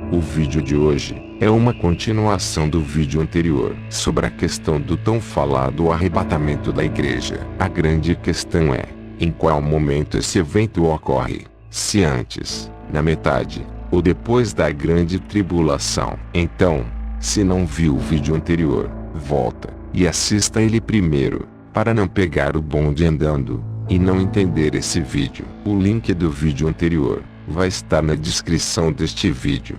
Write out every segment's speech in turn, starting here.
O vídeo de hoje é uma continuação do vídeo anterior sobre a questão do tão falado arrebatamento da igreja. A grande questão é, em qual momento esse evento ocorre? Se antes, na metade, ou depois da grande tribulação. Então, se não viu o vídeo anterior, volta e assista ele primeiro, para não pegar o bonde andando e não entender esse vídeo. O link do vídeo anterior vai estar na descrição deste vídeo.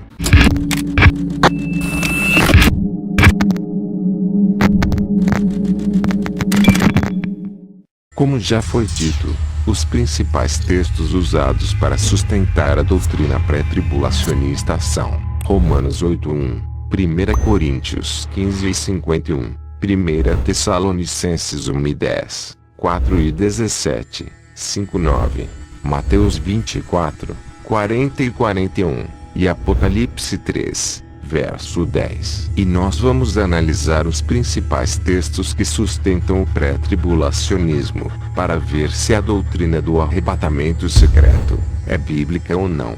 Como já foi dito, os principais textos usados para sustentar a doutrina pré-tribulacionista são Romanos 8:1, 1 Coríntios 15:51, 1 Tessalonicenses 1:10, 4:17, 5:9, Mateus 24, 40 e 41, e Apocalipse 3, verso 10. E nós vamos analisar os principais textos que sustentam o pré-tribulacionismo, para ver se a doutrina do arrebatamento secreto é bíblica ou não.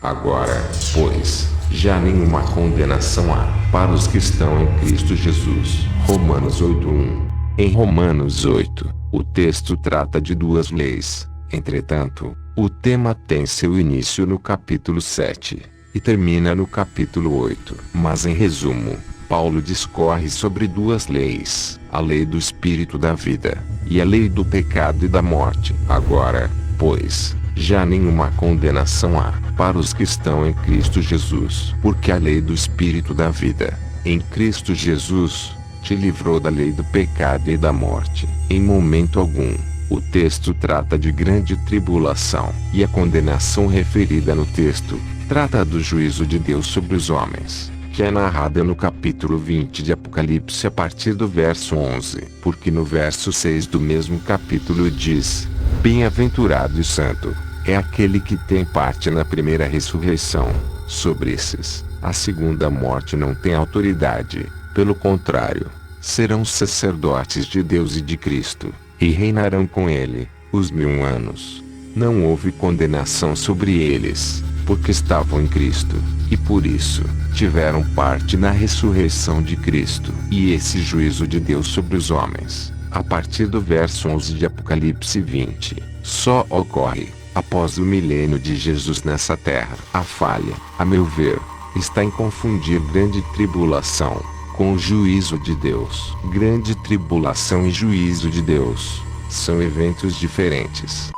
Agora, pois, já nenhuma condenação há para os que estão em Cristo Jesus. Romanos 8:1. Em Romanos 8, o texto trata de duas leis. Entretanto, o tema tem seu início no capítulo 7 e termina no capítulo 8. Mas em resumo, Paulo discorre sobre duas leis: a lei do Espírito da vida e a lei do pecado e da morte. Agora, pois, já nenhuma condenação há para os que estão em Cristo Jesus, porque a lei do Espírito da vida, em Cristo Jesus, te livrou da lei do pecado e da morte. Em momento algum, o texto trata de grande tribulação, e a condenação referida no texto trata do juízo de Deus sobre os homens, que é narrada no capítulo 20 de Apocalipse a partir do verso 11, porque no verso 6 do mesmo capítulo diz: Bem-aventurado e santo é aquele que tem parte na primeira ressurreição. Sobre esses, a segunda morte não tem autoridade, pelo contrário, serão sacerdotes de Deus e de Cristo, e reinarão com ele os 1000 anos. Não houve condenação sobre eles, porque estavam em Cristo, e por isso, tiveram parte na ressurreição de Cristo. E esse juízo de Deus sobre os homens, a partir do verso 11 de Apocalipse 20, só ocorre após o milênio de Jesus nessa terra. A falha, a meu ver, está em confundir grande tribulação com o juízo de Deus. Grande tribulação e juízo de Deus são eventos diferentes.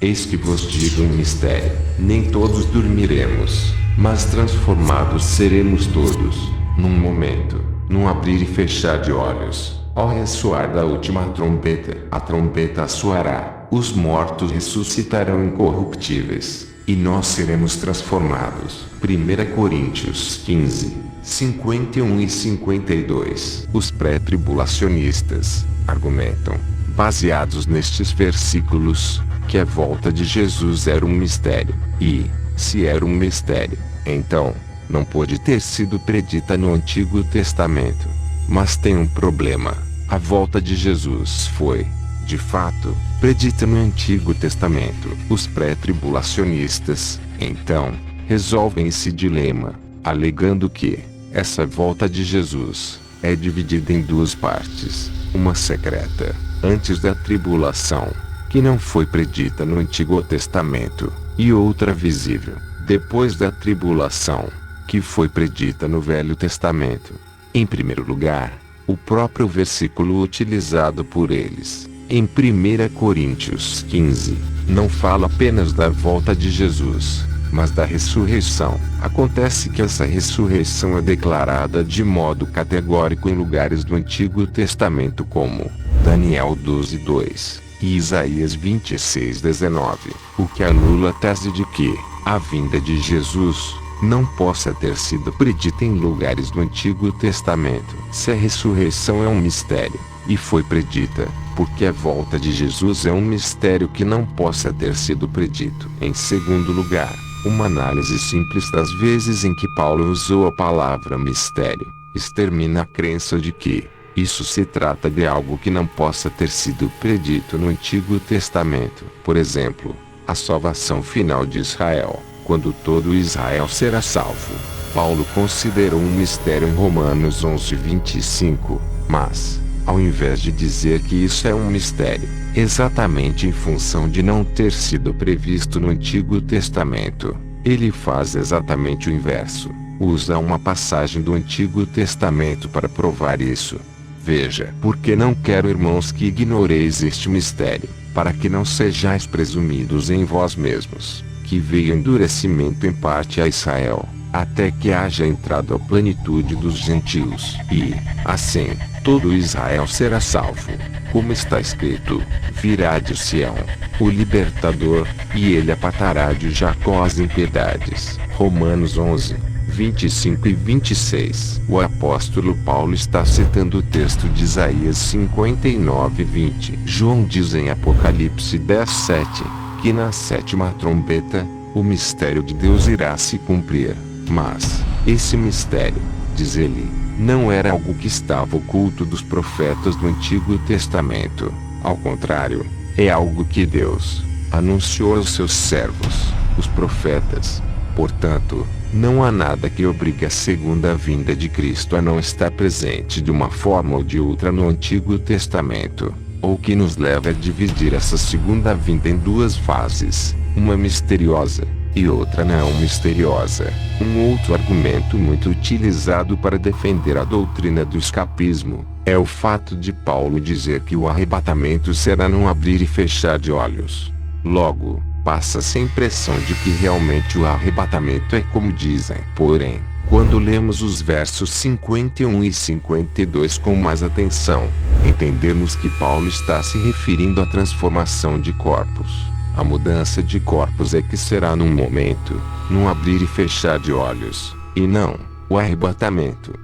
Eis que vos digo um mistério: nem todos dormiremos, mas transformados seremos todos, num momento, num abrir e fechar de olhos, ao ressoar da última trombeta. A trombeta soará, os mortos ressuscitarão incorruptíveis, e nós seremos transformados. 1 Coríntios 15, 51 e 52. Os pré-tribulacionistas argumentam, baseados nestes versículos, que a volta de Jesus era um mistério. E, se era um mistério, então, não pôde ter sido predita no Antigo Testamento. Mas tem um problema: a volta de Jesus foi, de fato, predita no Antigo Testamento. Os pré-tribulacionistas, então, resolvem esse dilema, alegando que essa volta de Jesus é dividida em duas partes: uma secreta, antes da tribulação, que não foi predita no Antigo Testamento, e outra visível, depois da tribulação, que foi predita no Velho Testamento. Em primeiro lugar, o próprio versículo utilizado por eles, em 1 Coríntios 15, não fala apenas da volta de Jesus, mas da ressurreição. Acontece que essa ressurreição é declarada de modo categórico em lugares do Antigo Testamento como Daniel 12:2 e Isaías 26:19, o que anula a tese de que a vinda de Jesus não possa ter sido predita em lugares do Antigo Testamento. Se a ressurreição é um mistério, e foi predita, porque a volta de Jesus é um mistério que não possa ter sido predito. Em segundo lugar, uma análise simples das vezes em que Paulo usou a palavra mistério, extermina a crença de que isso se trata de algo que não possa ter sido predito no Antigo Testamento. Por exemplo, a salvação final de Israel, quando todo Israel será salvo. Paulo considerou um mistério em Romanos 11:25, mas, ao invés de dizer que isso é um mistério, exatamente em função de não ter sido previsto no Antigo Testamento, ele faz exatamente o inverso. Usa uma passagem do Antigo Testamento para provar isso. Veja, porque não quero, irmãos, que ignoreis este mistério, para que não sejais presumidos em vós mesmos, que veio endurecimento em parte a Israel, até que haja entrado a plenitude dos gentios, e, assim, todo Israel será salvo. Como está escrito, virá de Sião o libertador, e ele apartará de Jacó as impiedades. Romanos 11:25 e 26. O apóstolo Paulo está citando o texto de Isaías 59:20. João diz em Apocalipse 10:7, que na sétima trombeta, o mistério de Deus irá se cumprir. Mas, esse mistério, diz ele, não era algo que estava oculto dos profetas do Antigo Testamento. Ao contrário, é algo que Deus anunciou aos seus servos, os profetas. Portanto, não há nada que obrigue a segunda vinda de Cristo a não estar presente de uma forma ou de outra no Antigo Testamento, ou que nos leve a dividir essa segunda vinda em duas fases, uma misteriosa e outra não misteriosa. Um outro argumento muito utilizado para defender a doutrina do escapismo é o fato de Paulo dizer que o arrebatamento será num abrir e fechar de olhos. Logo, passa-se a impressão de que realmente o arrebatamento é como dizem. Porém, quando lemos os versos 51 e 52 com mais atenção, entendemos que Paulo está se referindo à transformação de corpos. A mudança de corpos é que será num momento, num abrir e fechar de olhos, e não o arrebatamento.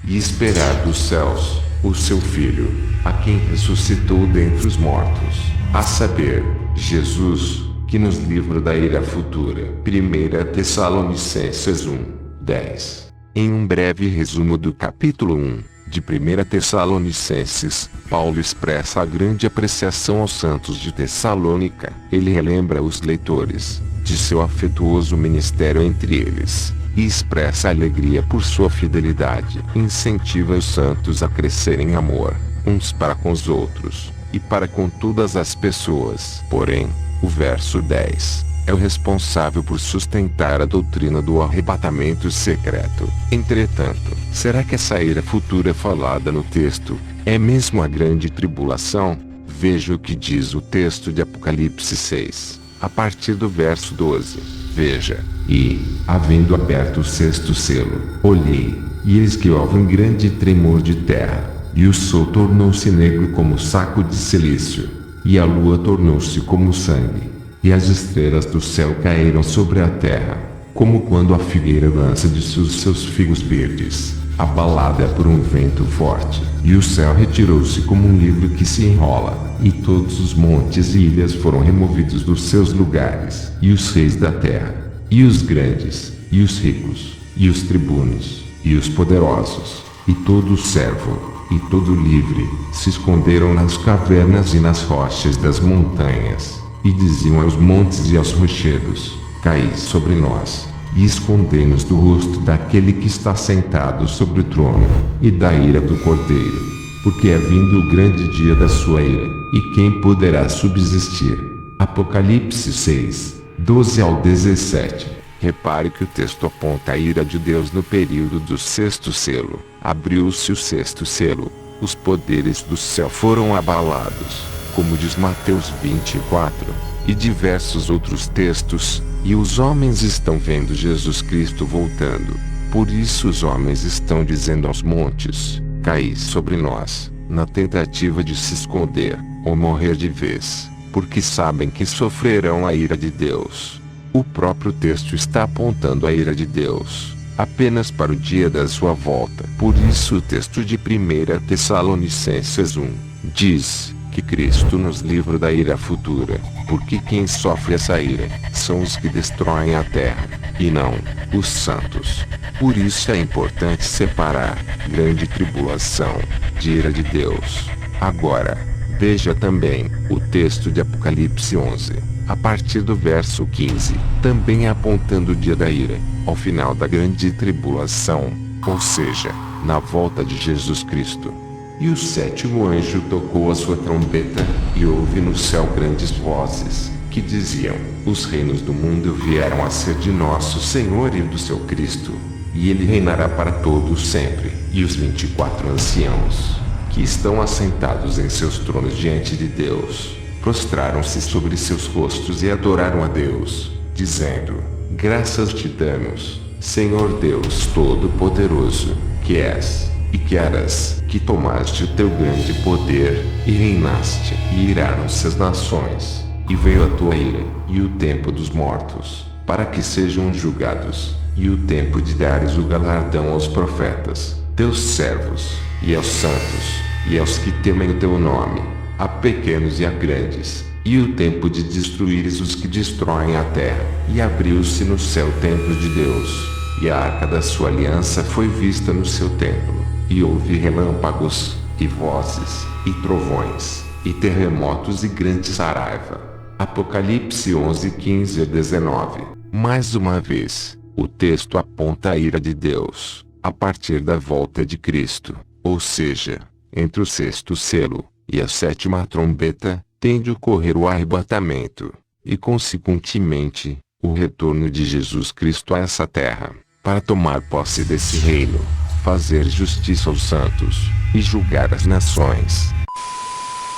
E esperar dos céus o seu Filho, a quem ressuscitou dentre os mortos, a saber, Jesus, que nos livra da ira futura. 1 Tessalonicenses 1:10. Em um breve resumo do capítulo 1 de 1 Tessalonicenses, Paulo expressa a grande apreciação aos santos de Tessalônica. Ele relembra os leitores de seu afetuoso ministério entre eles, e expressa alegria por sua fidelidade. Incentiva os santos a crescerem em amor, uns para com os outros, e para com todas as pessoas. Porém, o verso 10 é o responsável por sustentar a doutrina do arrebatamento secreto. Entretanto, será que essa ira futura falada no texto é mesmo a grande tribulação? Veja o que diz o texto de Apocalipse 6, a partir do verso 12. Veja: e, havendo aberto o sexto selo, olhei, e eis que houve um grande tremor de terra, e o sol tornou-se negro como saco de cilício, e a lua tornou-se como sangue, e as estrelas do céu caíram sobre a terra, como quando a figueira lança de seus figos verdes, abalada por um vento forte. E o céu retirou-se como um livro que se enrola, e todos os montes e ilhas foram removidos dos seus lugares, e os reis da terra, e os grandes, e os ricos, e os tribunos, e os poderosos, e todo o servo, e todo livre, se esconderam nas cavernas e nas rochas das montanhas, e diziam aos montes e aos rochedos: caí sobre nós, e escondei-nos do rosto daquele que está sentado sobre o trono, e da ira do Cordeiro, porque é vindo o grande dia da sua ira, e quem poderá subsistir? Apocalipse 6:12 ao 17. Repare que o texto aponta a ira de Deus no período do sexto selo. Abriu-se o sexto selo, os poderes do céu foram abalados, como diz Mateus 24, e diversos outros textos, e os homens estão vendo Jesus Cristo voltando. Por isso os homens estão dizendo aos montes: caí sobre nós, na tentativa de se esconder, ou morrer de vez, porque sabem que sofrerão a ira de Deus. O próprio texto está apontando a ira de Deus apenas para o dia da sua volta. Por isso o texto de 1 Tessalonicenses 1 diz que Cristo nos livra da ira futura, porque quem sofre essa ira são os que destroem a terra, e não os santos. Por isso é importante separar grande tribulação de ira de Deus. Agora, veja também o texto de Apocalipse 11, a partir do verso 15, também apontando o dia da ira, ao final da grande tribulação, ou seja, na volta de Jesus Cristo. E o sétimo anjo tocou a sua trombeta, e houve no céu grandes vozes, que diziam: os reinos do mundo vieram a ser de nosso Senhor e do seu Cristo, e ele reinará para todos sempre. E os 24 anciãos, que estão assentados em seus tronos diante de Deus, prostraram-se sobre seus rostos e adoraram a Deus, dizendo: graças te damos, Senhor Deus Todo-Poderoso, que és, e que eras, que tomaste o teu grande poder, e reinaste, e iraram-se as nações, e veio a tua ira, e o tempo dos mortos, para que sejam julgados, e o tempo de dares o galardão aos profetas, teus servos, e aos santos, e aos que temem o teu nome, a pequenos e a grandes, e o tempo de destruíres os que destroem a terra. E abriu-se no céu o templo de Deus, e a arca da sua aliança foi vista no seu templo. E houve relâmpagos, e vozes, e trovões, e terremotos e grande saraiva. Apocalipse 11, 15 a 19. Mais uma vez, o texto aponta a ira de Deus, a partir da volta de Cristo, ou seja, entre o sexto selo e a sétima trombeta, tem de ocorrer o arrebatamento, e consequentemente, o retorno de Jesus Cristo a essa terra, para tomar posse desse reino, fazer justiça aos santos, e julgar as nações.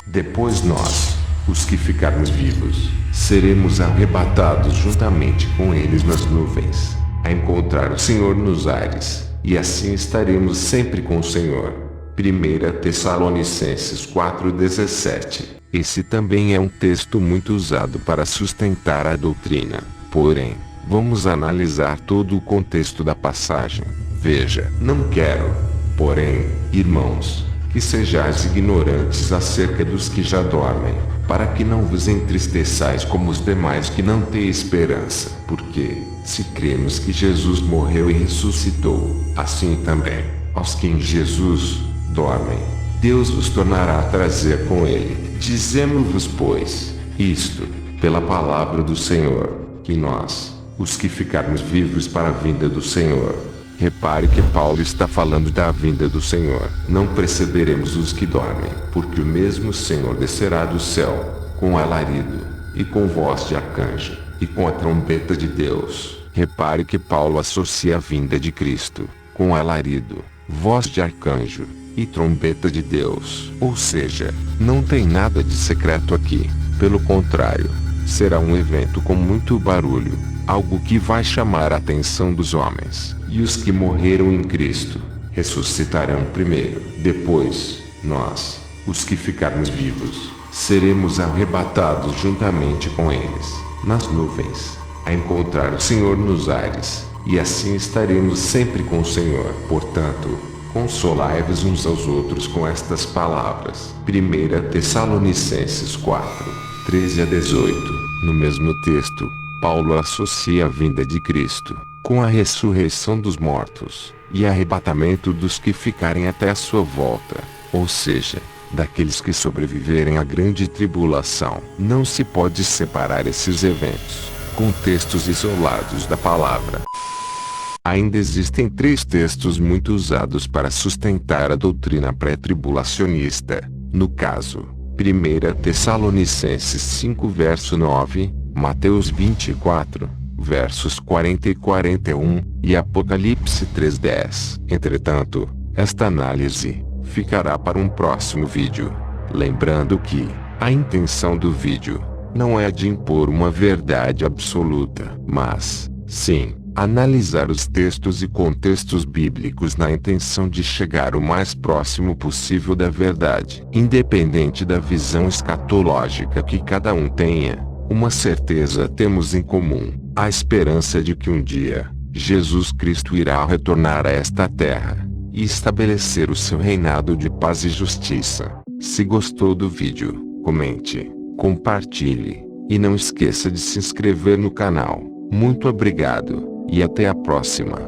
Depois nós, os que ficarmos vivos, seremos arrebatados juntamente com eles nas nuvens, a encontrar o Senhor nos ares, e assim estaremos sempre com o Senhor. 1 Tessalonicenses 4,17. Esse também é um texto muito usado para sustentar a doutrina. Porém, vamos analisar todo o contexto da passagem. Veja, não quero, porém, irmãos, que sejais ignorantes acerca dos que já dormem, para que não vos entristeçais como os demais que não têm esperança. Porque, se cremos que Jesus morreu e ressuscitou, assim também, aos que em Jesus dormem, Deus vos tornará a trazer com ele. Dizemos-vos, pois, isto, pela palavra do Senhor, que nós, os que ficarmos vivos para a vinda do Senhor. Repare que Paulo está falando da vinda do Senhor. Não precederemos os que dormem, porque o mesmo Senhor descerá do céu, com alarido, e com voz de arcanjo, e com a trombeta de Deus. Repare que Paulo associa a vinda de Cristo, com alarido, voz de arcanjo, e trombeta de Deus. Ou seja, não tem nada de secreto aqui. Pelo contrário, será um evento com muito barulho, algo que vai chamar a atenção dos homens. E os que morreram em Cristo ressuscitarão primeiro. Depois, nós, os que ficarmos vivos, seremos arrebatados juntamente com eles, nas nuvens, a encontrar o Senhor nos ares, e assim estaremos sempre com o Senhor. Portanto, consolai-vos uns aos outros com estas palavras. 1 Tessalonicenses 4, 13 a 18. No mesmo texto, Paulo associa a vinda de Cristo com a ressurreição dos mortos e arrebatamento dos que ficarem até a sua volta, ou seja, daqueles que sobreviverem à grande tribulação. Não se pode separar esses eventos, com textos isolados da palavra. Ainda existem 3 textos muito usados para sustentar a doutrina pré-tribulacionista. No caso, 1 Tessalonicenses 5 verso 9, Mateus 24, versos 40 e 41, e Apocalipse 3:10. Entretanto, esta análise ficará para um próximo vídeo. Lembrando que a intenção do vídeo não é de impor uma verdade absoluta, mas, sim, analisar os textos e contextos bíblicos na intenção de chegar o mais próximo possível da verdade. Independente da visão escatológica que cada um tenha, uma certeza temos em comum: a esperança de que um dia, Jesus Cristo irá retornar a esta terra e estabelecer o seu reinado de paz e justiça. Se gostou do vídeo, comente, compartilhe, e não esqueça de se inscrever no canal. Muito obrigado, e até a próxima.